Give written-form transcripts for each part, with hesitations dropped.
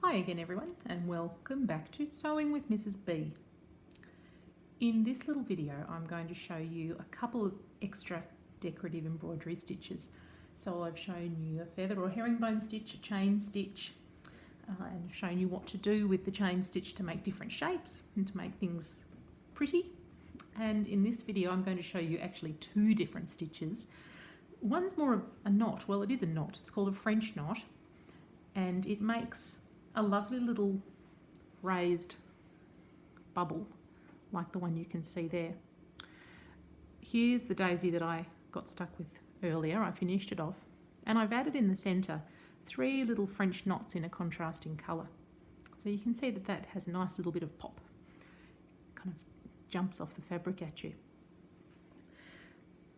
Hi again everyone, and welcome back to Sewing with Mrs. B. In this little video I'm going to show you a couple of extra decorative embroidery stitches. So I've shown you a feather or herringbone stitch, a chain stitch, and I've shown you what to do with the chain stitch to make different shapes and to make things pretty. And in this video I'm going to show you actually two different stitches. One's more of a knot. Well, it is a knot. It's called a French knot, and it makes a lovely little raised bubble like the one you can see there. Here's the daisy that I got stuck with earlier. I finished it off, and I've added in the centre 3 little French knots in a contrasting colour. So you can see that that has a nice little bit of pop. Kind of jumps off the fabric at you.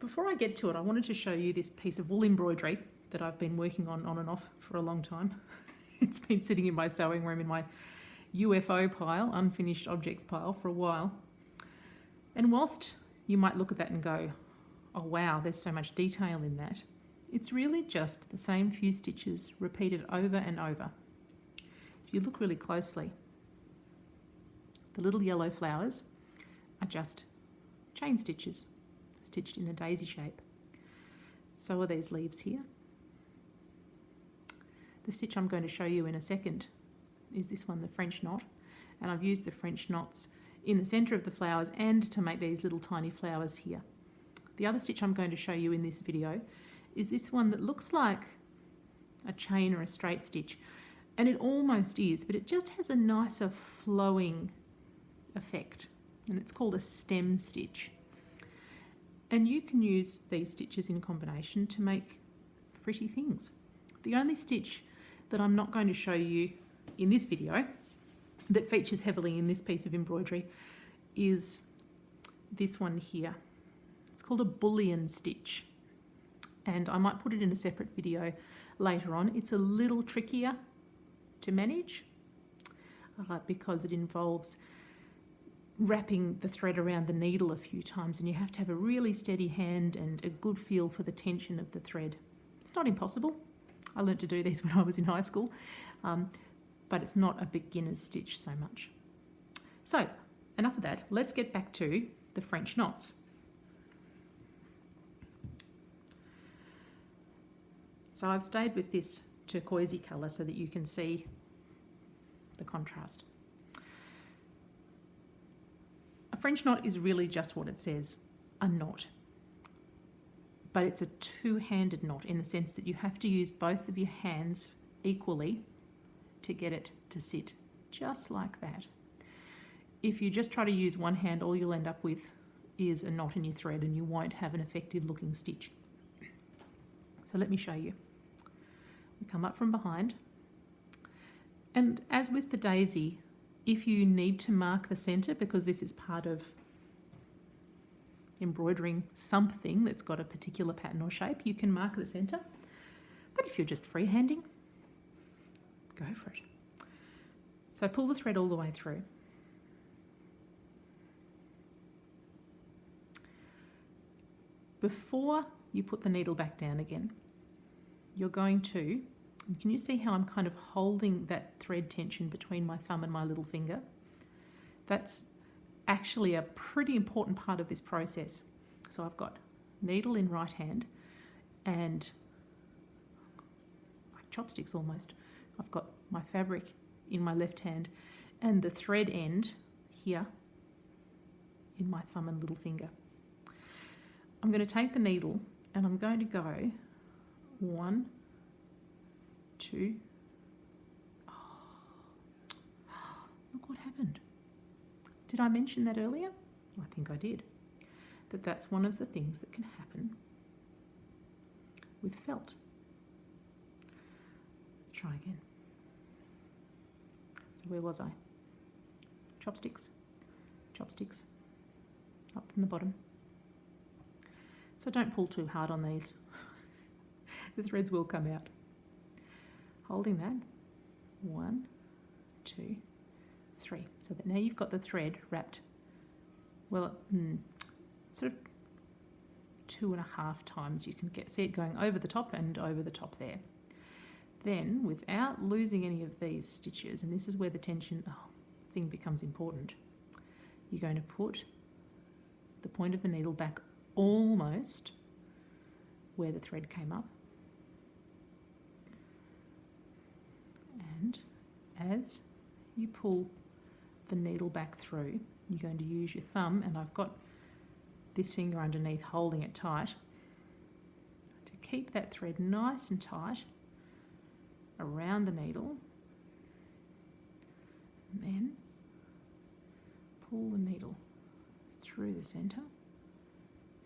Before I get to it, I wanted to show you this piece of wool embroidery that I've been working on and off for a long time. It's been sitting in my sewing room in my UFO pile, unfinished objects pile, for a while. And whilst you might look at that and go, oh wow, there's so much detail in that, it's really just the same few stitches repeated over and over. If you look really closely, the little yellow flowers are just chain stitches stitched in a daisy shape. So are these leaves here. The stitch I'm going to show you in a second is this one, the French knot, and I've used the French knots in the centre of the flowers and to make these little tiny flowers here. The other stitch I'm going to show you in this video is this one that looks like a chain or a straight stitch, and it almost is, but it just has a nicer flowing effect, and it's called a stem stitch. And you can use these stitches in combination to make pretty things. The only stitch that I'm not going to show you in this video that features heavily in this piece of embroidery is this one here. It's called a bullion stitch, and I might put it in a separate video later on. It's a little trickier to manage because it involves wrapping the thread around the needle a few times, and you have to have a really steady hand and a good feel for the tension of the thread. It's not impossible. I learned to do these when I was in high school, but it's not a beginner's stitch so much. So enough of that, let's get back to the French knots. So I've stayed with this turquoisey colour so that you can see the contrast. A French knot is really just what it says, a knot. But it's a two-handed knot in the sense that you have to use both of your hands equally to get it to sit, just like that. If you just try to use one hand, all you'll end up with is a knot in your thread, and you won't have an effective looking stitch. So let me show you. We come up from behind, and as with the daisy, if you need to mark the centre, because this is part of embroidering something that's got a particular pattern or shape, you can mark the centre. But if you're just freehanding, go for it. So pull the thread all the way through. Before you put the needle back down again, you're going to, can you see how I'm kind of holding that thread tension between my thumb and my little finger? That's actually a pretty important part of this process. So I've got needle in right hand and like chopsticks almost. I've got my fabric in my left hand and the thread end here in my thumb and little finger. I'm going to take the needle and I'm going to go 1, 2. Oh, look what happened. Did I mention that earlier? I think I did. That's one of the things that can happen with felt. Let's try again. So where was I? Chopsticks, chopsticks, up from the bottom. So don't pull too hard on these. The threads will come out. Holding that, 1, 2, 3. So that now you've got the thread wrapped, well, sort of 2.5 times. You can see it going over the top and over the top there. Then, without losing any of these stitches, and this is where the tension thing becomes important, you're going to put the point of the needle back almost where the thread came up. And as you pull the needle back through, you're going to use your thumb, and I've got this finger underneath holding it tight, to keep that thread nice and tight around the needle, and then pull the needle through the centre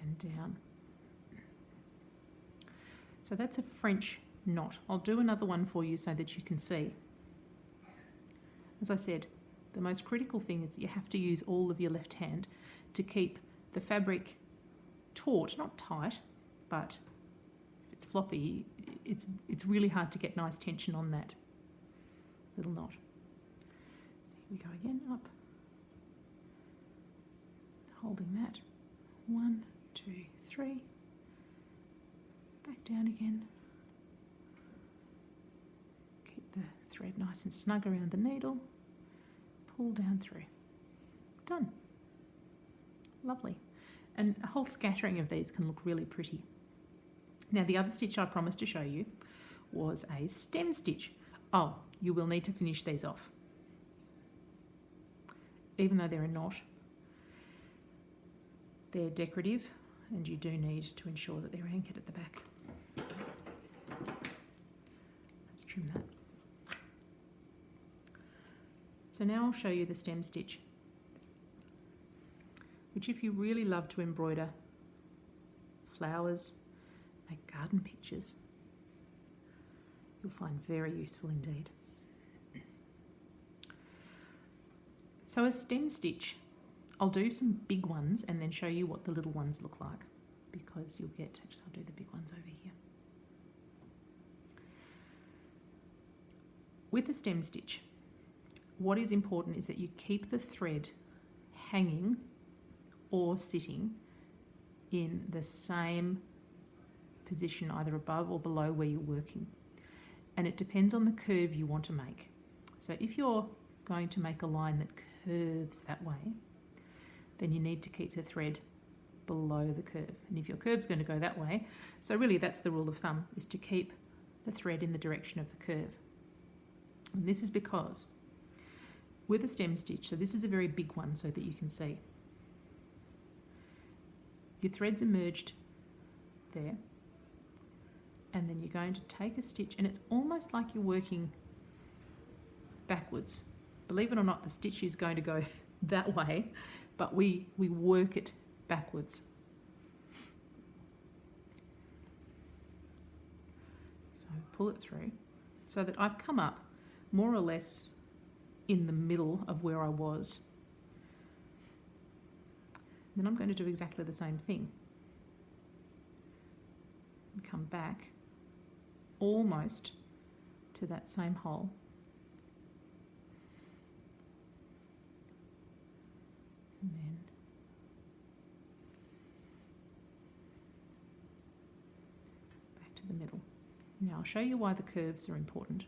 and down. So that's a French knot. I'll do another one for you so that you can see. As I said, the most critical thing is that you have to use all of your left hand to keep the fabric taut, not tight, but if it's floppy, it's really hard to get nice tension on that little knot. So here we go again, up, holding that, 1, 2, 3, back down again, keep the thread nice and snug around the needle, pull down through, done. Lovely. And a whole scattering of these can look really pretty. Now the other stitch I promised to show you was a stem stitch. Oh, you will need to finish these off. Even though they're a knot, they're decorative, and you do need to ensure that they're anchored at the back. Let's trim that. So now I'll show you the stem stitch, which if you really love to embroider flowers, make garden pictures, you'll find very useful indeed. So a stem stitch, I'll do some big ones and then show you what the little ones look like, because you'll get, actually I'll do the big ones over here. With a stem stitch, what is important is that you keep the thread hanging or sitting in the same position, either above or below where you're working. And it depends on the curve you want to make. So if you're going to make a line that curves that way, then you need to keep the thread below the curve. And if your curve's going to go that way, so really that's the rule of thumb, is to keep the thread in the direction of the curve. And this is because with a stem stitch, so this is a very big one so that you can see, your threads are merged there, and then you're going to take a stitch, and it's almost like you're working backwards. Believe it or not, the stitch is going to go that way, but we work it backwards. So pull it through so that I've come up more or less in the middle of where I was. Then I'm going to do exactly the same thing. And come back almost to that same hole. And then back to the middle. Now I'll show you why the curves are important,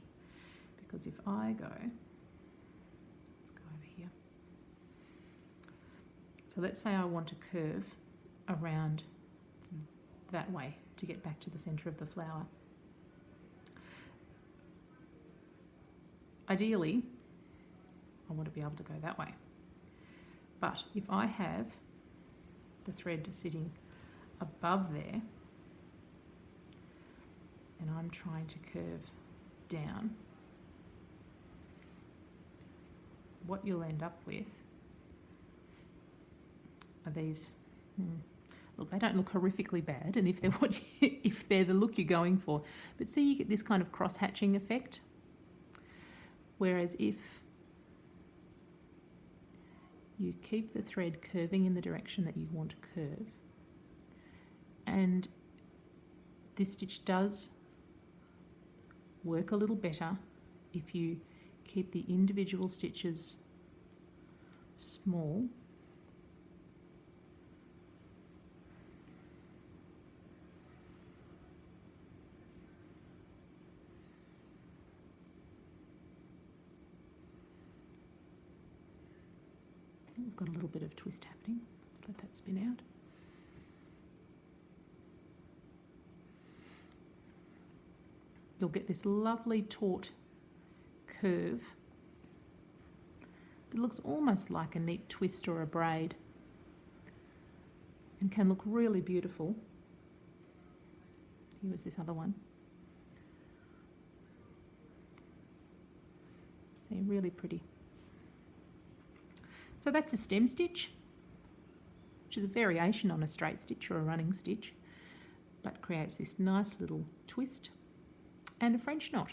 because if I go, let's go over here. So let's say I want to curve around that way to get back to the centre of the flower. Ideally, I want to be able to go that way. But if I have the thread sitting above there and I'm trying to curve down, what you'll end up with are these, look, they don't look horrifically bad, and if they're if they're the look you're going for, but see, you get this kind of cross-hatching effect. Whereas if you keep the thread curving in the direction that you want to curve, and this stitch does work a little better if you keep the individual stitches small. we've got a little bit of twist happening. Let's let that spin out. You'll get this lovely taut curve that looks almost like a neat twist or a braid and can look really beautiful. Here was this other one. See, really pretty. So that's a stem stitch, which is a variation on a straight stitch or a running stitch, but creates this nice little twist and a French knot.